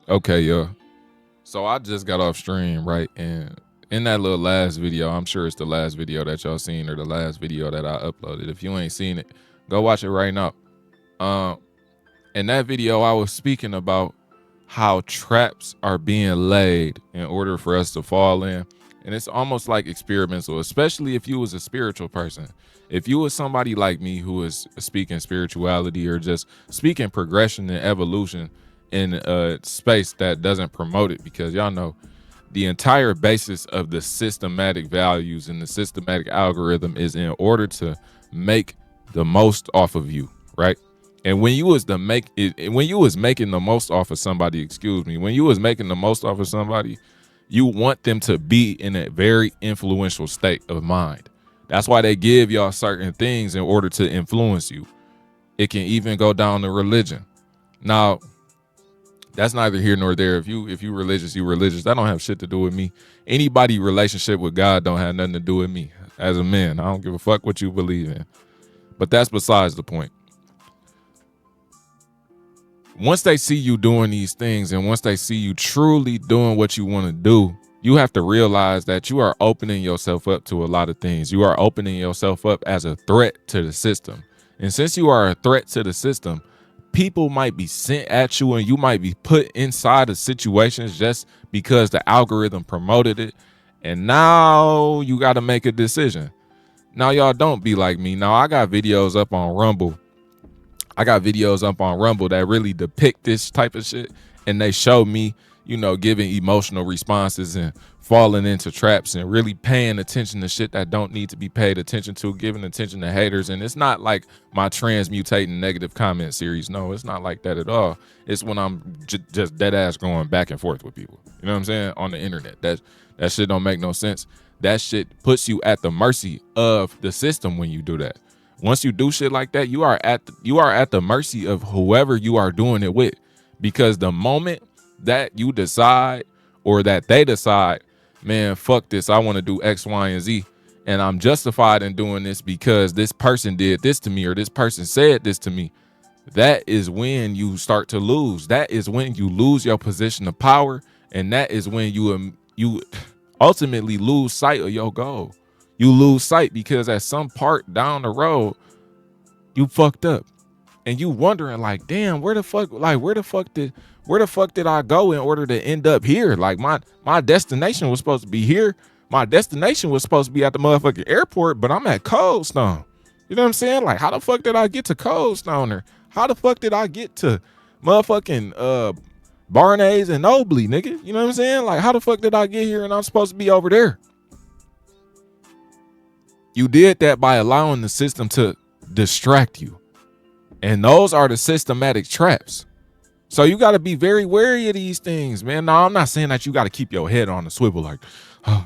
Okay, yo. So I just got off stream, right? And in that little last video, I'm sure it's the last video that y'all seen or the last video that I uploaded. If you ain't seen it, go watch it right now. Um, in that video, I was speaking about how traps are being laid in order for us to fall in. And it's almost like experimental, especially if you was a spiritual person. If you was somebody like me who is speaking spirituality or just speaking progression and evolution in a space that doesn't promote it, because y'all know the entire basis of the systematic values and the systematic algorithm is in order to make the most off of you, right? And when you was when you was making the most off of somebody, excuse me, when you was making the most off of somebody, you want them to be in a very influential state of mind. That's why they give y'all certain things in order to influence you. It can even go down to religion. Now, that's neither here nor there. If you religious, you religious. That don't have shit to do with me. Anybody relationship with God don't have nothing to do with me. As a man, I don't give a fuck what you believe in. But that's besides the point. Once they see you doing these things and once they see you truly doing what you want to do, you have to realize that you are opening yourself up to a lot of things. You are opening yourself up as a threat to the system. And since you are a threat to the system, people might be sent at you and you might be put inside of situations just because the algorithm promoted it. And now you got to make a decision. Now, y'all don't be like me. Now, I got videos up on Rumble. That really depict this type of shit. And they show me, giving emotional responses and falling into traps and really paying attention to shit that don't need to be paid attention to, giving attention to haters. And it's not like my transmutating negative comment series. No, it's not like that at all. It's when I'm just dead ass going back and forth with people. You know what I'm saying? On the internet. That shit don't make no sense. That shit puts you at the mercy of the system when you do that. Once you do shit like that, you are at the mercy of whoever you are doing it with. Because the moment that you decide or that they decide, man, fuck this, I want to do X, Y, and Z, and I'm justified in doing this because this person did this to me or this person said this to me, that is when you start to lose. That is when you lose your position of power, and that is when you ultimately lose sight of your goal. You lose sight because at some part down the road, you fucked up. And you wondering like, damn, where the fuck did I go in order to end up here? Like my destination was supposed to be here. My destination was supposed to be at the motherfucking airport, but I'm at Cold Stone. You know what I'm saying? Like, how the fuck did I get to Cold Stone? Or how the fuck did I get to motherfucking Barnay's and Nobley, nigga? You know what I'm saying? Like, how the fuck did I get here and I'm supposed to be over there? You did that by allowing the system to distract you. And those are the systematic traps. So you got to be very wary of these things, man. No, I'm not saying that you got to keep your head on the swivel like, oh,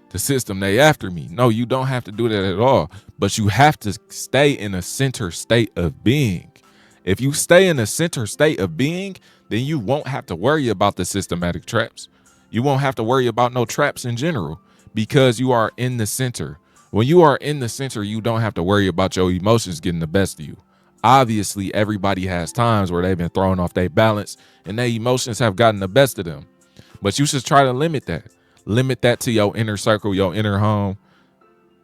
the system, they after me. No, you don't have to do that at all. But you have to stay in a center state of being. If you stay in a center state of being, then you won't have to worry about the systematic traps. You won't have to worry about no traps in general because you are in the center. When you are in the center, you don't have to worry about your emotions getting the best of you. Obviously, everybody has times where they've been thrown off their balance and their emotions have gotten the best of them. But you should try to limit that. Limit that to your inner circle, your inner home,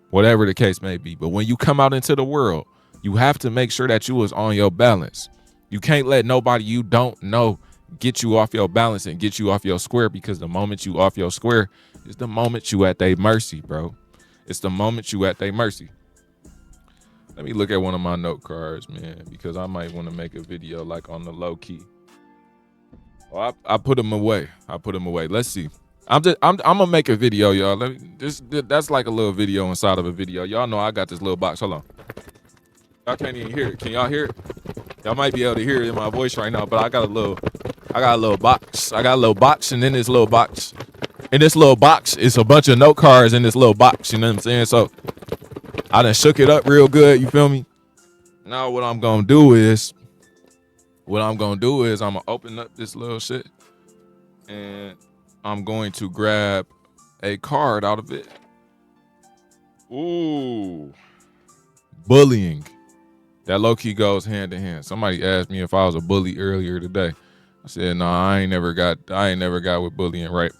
whatever the case may be. But when you come out into the world, you have to make sure that you is on your balance. You can't let nobody you don't know get you off your balance and get you off your square, because the moment you off your square is the moment you at their mercy, bro. It's the moment you at their mercy. Let me look at one of my note cards, man, because I might want to make a video like on the low key. Well, I put them away. Let's see. I'm gonna make a video, y'all. That's like a little video inside of a video. Y'all know I got this little box. Hold on. Y'all can't even hear it. Can y'all hear it? Y'all might be able to hear it in my voice right now, but I got a little box. I got a little box, and in this little box, it's a bunch of note cards in this little box. You know what I'm saying? So I done shook it up real good. You feel me? Now what I'm gonna do is I'm gonna open up this little shit, and I'm going to grab a card out of it. Ooh, bullying. That low key goes hand in hand. Somebody asked me if I was a bully earlier today. I said, no, I ain't never got with bullying, right?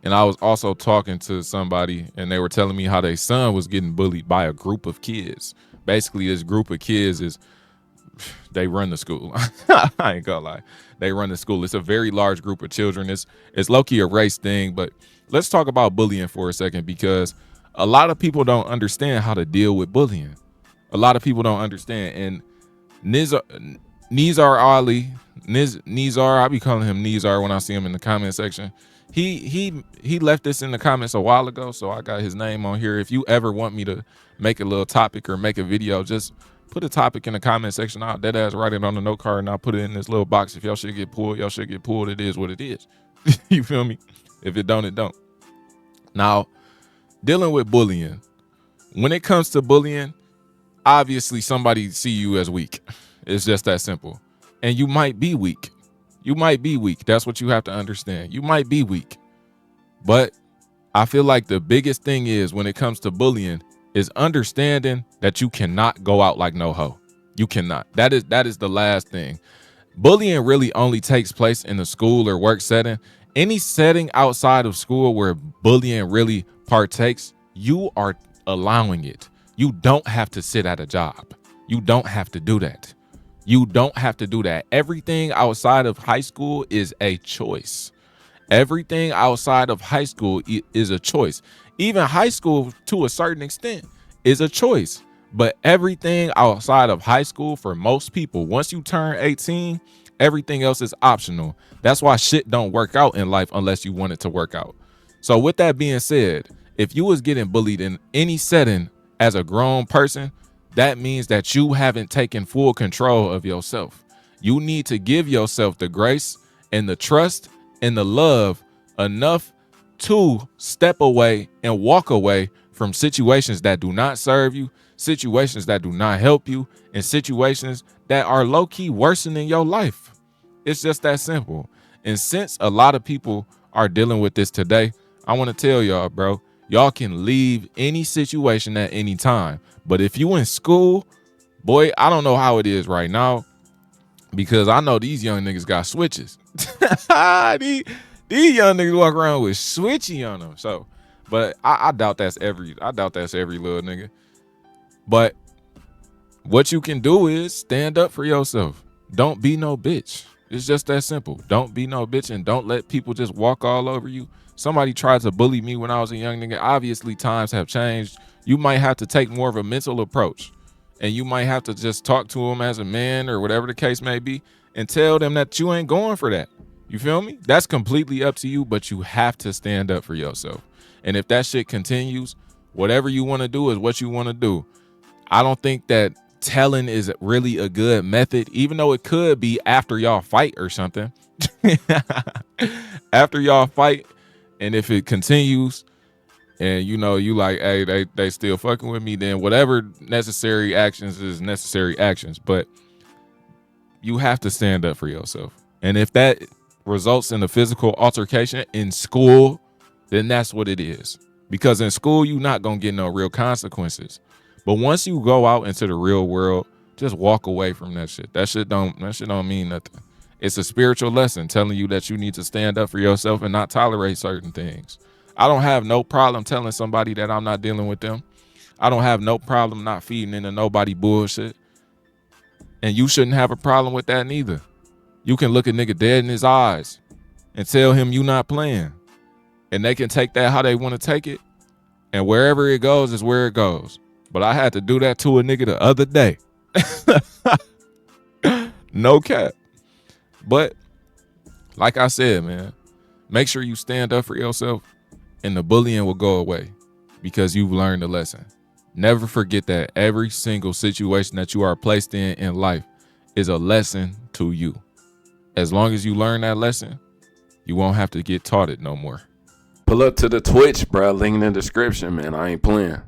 And I was also talking to somebody and they were telling me how their son was getting bullied by a group of kids. Basically, this group of kids they run the school. I ain't gonna lie. They run the school. It's a very large group of children. It's low-key a race thing, but let's talk about bullying for a second because a lot of people don't understand how to deal with bullying. A lot of people don't understand. And Nizar Ali, Nizar, I be calling him Nizar when I see him in the comment section. He left this in the comments a while ago, so I got his name on here. If you ever want me to make a little topic or make a video, just put a topic in the comment section. I'll dead ass write it on the note card and I'll put it in this little box. If y'all should get pulled, y'all should get pulled. It is what it is. You feel me? If it don't, it don't. Now, dealing with bullying. When it comes to bullying, obviously somebody see you as weak. It's just that simple. And you might be weak. You might be weak. That's what you have to understand. You might be weak. But I feel like the biggest thing is when it comes to bullying is understanding that you cannot go out like no hoe. You cannot. That is the last thing. Bullying really only takes place in the school or work setting. Any setting outside of school where bullying really partakes, you are allowing it. You don't have to sit at a job. You don't have to do that. You don't have to do that. Everything outside of high school is a choice. Everything outside of high school is a choice. Even high school, to a certain extent, is a choice. But everything outside of high school, for most people, once you turn 18, everything else is optional. That's why shit don't work out in life unless you want it to work out. So with that being said, if you was getting bullied in any setting as a grown person, that means that you haven't taken full control of yourself. You need to give yourself the grace and the trust and the love enough to step away and walk away from situations that do not serve you, situations that do not help you, and situations that are low-key worsening your life. It's just that simple. And since a lot of people are dealing with this today, I want to tell y'all, bro, y'all can leave any situation at any time. But if you in school, boy, I don't know how it is right now because I know these young niggas got switches. These young niggas walk around with switchy on them. So, but I doubt that's every little nigga. But what you can do is stand up for yourself. Don't be no bitch. It's just that simple. Don't be no bitch and don't let people just walk all over you. Somebody tried to bully me when I was a young nigga. Obviously, times have changed. You might have to take more of a mental approach. And you might have to just talk to them as a man or whatever the case may be and tell them that you ain't going for that. You feel me? That's completely up to you, but you have to stand up for yourself. And if that shit continues, whatever you want to do is what you want to do. I don't think that telling is really a good method, even though it could be after y'all fight or something. After y'all fight, and if it continues and you know you like, hey, they still fucking with me, then whatever necessary actions is necessary actions. But you have to stand up for yourself. And if that results in a physical altercation in school, then that's what it is. Because in school, you're not gonna get no real consequences. But once you go out into the real world, just walk away from that shit. That shit don't mean nothing. It's a spiritual lesson telling you that you need to stand up for yourself and not tolerate certain things. I don't have no problem telling somebody that I'm not dealing with them. I don't have no problem not feeding into nobody bullshit. And you shouldn't have a problem with that neither. You can look a nigga dead in his eyes and tell him you not playing. And they can take that how they want to take it. And wherever it goes is where it goes. But I had to do that to a nigga the other day. No cap. But like I said, man, make sure you stand up for yourself and the bullying will go away because you've learned a lesson. Never forget that every single situation that you are placed in life is a lesson to you. As long as you learn that lesson, you won't have to get taught it no more. Pull up to the Twitch, bro. Link in the description, man. I ain't playing.